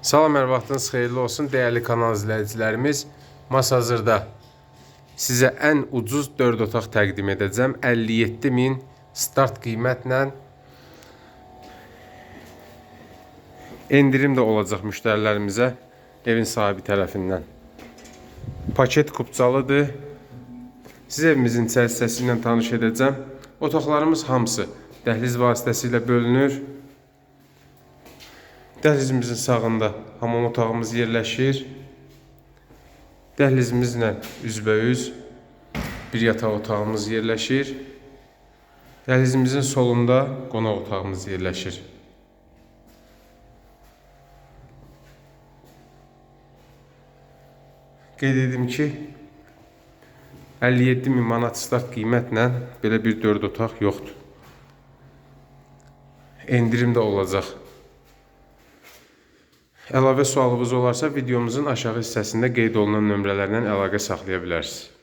Salam, hər vaxtınız xeyirli olsun, dəyərli kanal izləyicilərimiz. Hazırda sizə ən ucuz 4 otaq təqdim edəcəm. 57.000 start qiymətlə. Endirim də olacaq müştərilərimizə evin sahibi tərəfindən. Paket kupçalıdır. Siz evimizin içərisəsi ilə tanış edəcəm. Otaqlarımız hamısı dəhliz vasitəsilə bölünür. Dəhlizimizin sağında hamam otağımız yerləşir. Dəhlizimizlə üzbəüz bir yataq otağımız yerləşir. Dəhlizimizin solunda qonaq otağımız yerləşir. Qeyd edim ki, 57.000 manat start qiymətlə belə bir 4 otaq yoxdur. Endirim də olacaq. Əlavə sualınız olarsa videomuzun aşağı hissəsində qeyd olunan nömrələrlə əlaqə saxlaya bilərsiniz.